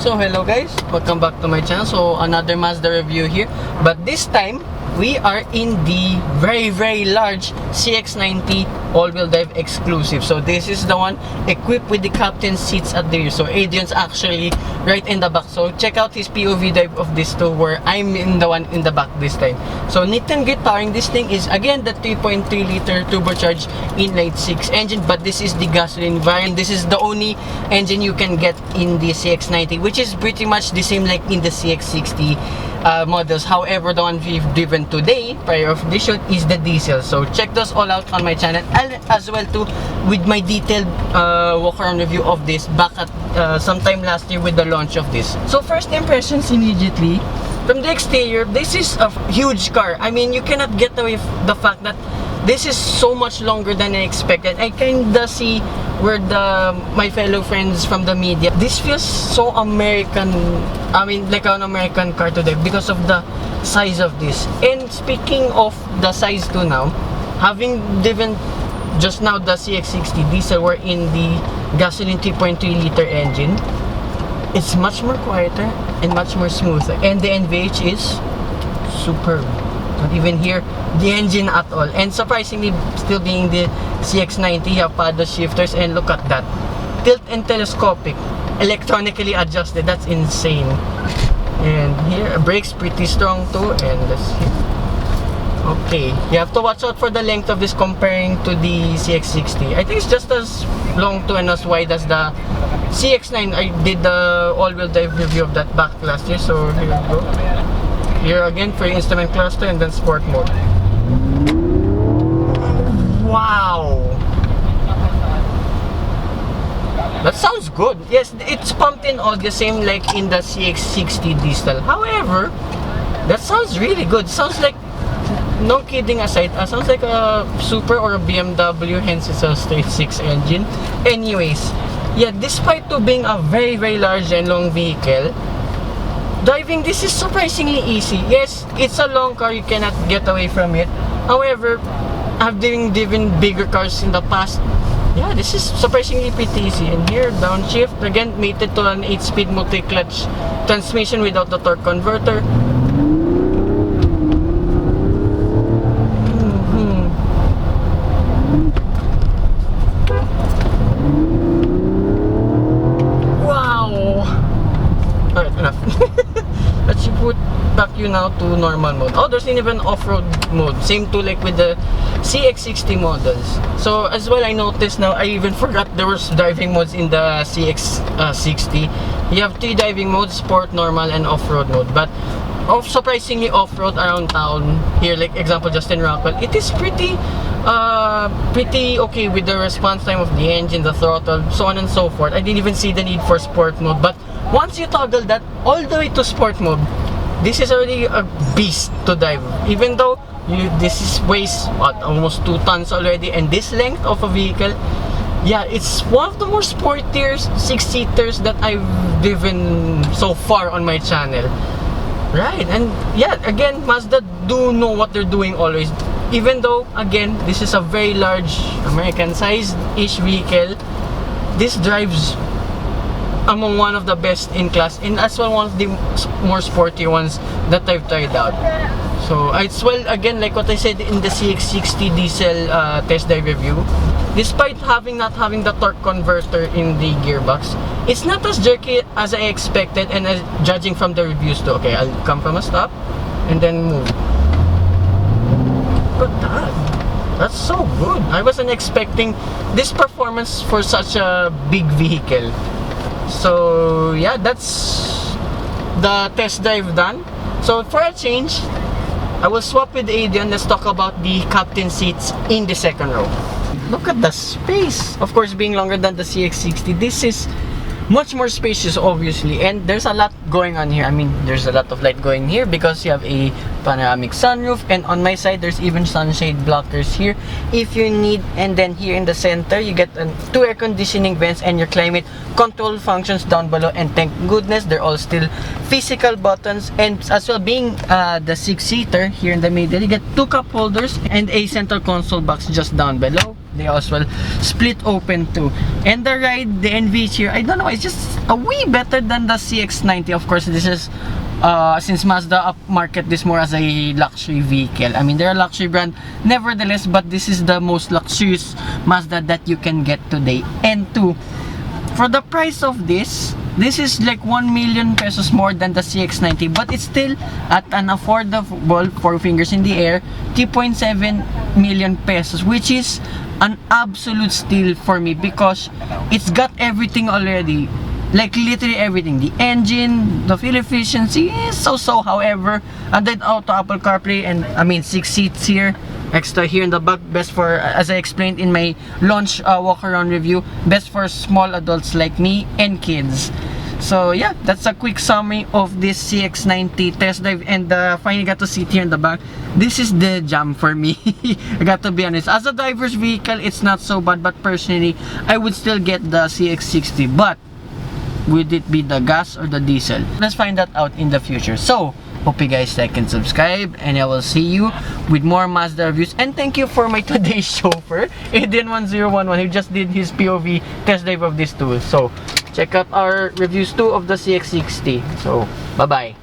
So hello guys, welcome back to my channel. So another Mazda review here, but this time we are in the very large CX-90 all-wheel drive exclusive. So this is the one equipped with the captain seats at the rear. So Adrian's actually right in the back. So check out his POV drive of this too, where I'm in the one in the back this time. So neat and grit powering, this thing is again the 3.3 liter turbocharged inline 6 engine, but this is the gasoline variant. This is the only engine you can get in the CX-90, which is pretty much the same like in the CX-60 models. However, the one we've driven today prior of this shoot is the diesel. So check those all out on my channel, and as well too with my detailed walk around review of this back at sometime last year with the launch of this. So first impressions immediately from the exterior, this is a huge car. I mean, you cannot get away with the fact that this is so much longer than I expected. I kinda see where my fellow friends from the media, this feels so American. I mean, like an American car today because of the size of this. And speaking of the size too now, having driven just now the CX-60 diesel, we're in the gasoline 3.3 liter engine. It's much more quieter and much more smoother, and the NVH is superb. Don't even hear the engine at all. And surprisingly, still being the CX-90, you have paddle shifters, and look at that, tilt and telescopic, electronically adjusted. That's insane. And here, brakes pretty strong too. And let's see. Okay, you have to watch out for the length of this comparing to the CX-60. I think it's just as long to and as wide as the CX-9. I did the all-wheel drive review of that back last year. So here we go. Here again for instrument cluster, and then sport mode. Wow! That sounds good. Yes, it's pumped in all the same like in the CX-60 diesel. However, that sounds really good. Sounds like, no kidding aside, sounds like a Super or a BMW, hence it's a straight 6 engine. Anyways, yeah, despite to being a very large and long vehicle, driving this is surprisingly easy. Yes, it's a long car, you cannot get away from it. However, I've driven bigger cars in the past. Yeah, this is surprisingly pretty easy. And here, downshift, again, mated to an 8-speed multi-clutch transmission without the torque converter. Alright, enough. Let's put back you now to normal mode. Oh, there's even off-road mode. Same to like with the CX-60 models. So as well, I noticed now, I even forgot there was driving modes in the CX-60. You have 3 driving modes: sport, normal, and off-road mode. But surprisingly, off-road around town here, like example Justin Rockwell, it is pretty okay with the response time of the engine, the throttle, so on and so forth. I didn't even see the need for sport mode, but once you toggle that all the way to sport mode, this is already a beast to drive. Even though this weighs what, almost 2 tons already, and this length of a vehicle, yeah, it's one of the more sportier 6-seaters that I've driven so far on my channel. Right, and yeah, again, Mazda do know what they're doing always. Even though, again, this is a very large American-sized-ish vehicle, this drives among one of the best in class, and as well one of the more sporty ones that I've tried out. So it's well, again, like what I said in the CX-60 diesel test drive review, despite not having the torque converter in the gearbox, it's not as jerky as I expected, and judging from the reviews too. Okay, I'll come from a stop and then move. Look at that. That's so good. I wasn't expecting this performance for such a big vehicle. So yeah, that's the test drive done. So for a change, I will swap with Adrian. Let's talk about the captain seats in the second row. Look at the space. Of course, being longer than the CX-60, this is much more spacious, obviously, and there's a lot going on here. I mean, there's a lot of light going here because you have a panoramic sunroof, and on my side there's even sunshade blockers here if you need. And then here in the center you get 2 air conditioning vents and your climate control functions down below, and thank goodness they're all still physical buttons. And as well, being the 6-seater, here in the middle you get 2 cup holders and a center console box just down below. they as well split open too. And the ride, the NVH here, I don't know, it's just a wee better than the CX-90. Of course, this is since Mazda upmarket this more as a luxury vehicle. I mean, they're a luxury brand nevertheless, but this is the most luxurious Mazda that you can get today. And two, for the price of this is like 1 million pesos more than the CX-90, but it's still at an affordable, 4 fingers in the air, 3.7 million pesos, which is an absolute steal for me because it's got everything already. Like literally everything. The engine, the fuel efficiency is so-so. However, Android Auto, Apple CarPlay, and I mean 6 seats here, extra here in the back, best for, as I explained in my launch walk-around review, best for small adults like me and kids. So yeah, that's a quick summary of this CX-90 test drive, and finally got to sit here in the back. This is the jam for me. I got to be honest. As a driver's vehicle, it's not so bad, but personally, I would still get the CX-60. But would it be the gas or the diesel? Let's find that out in the future. So, hope you guys like and subscribe, and I will see you with more Mazda reviews. And thank you for my today's chauffeur, Aiden1011, who just did his POV test drive of this tool. So, check out our reviews too of the CX-60. So, bye-bye.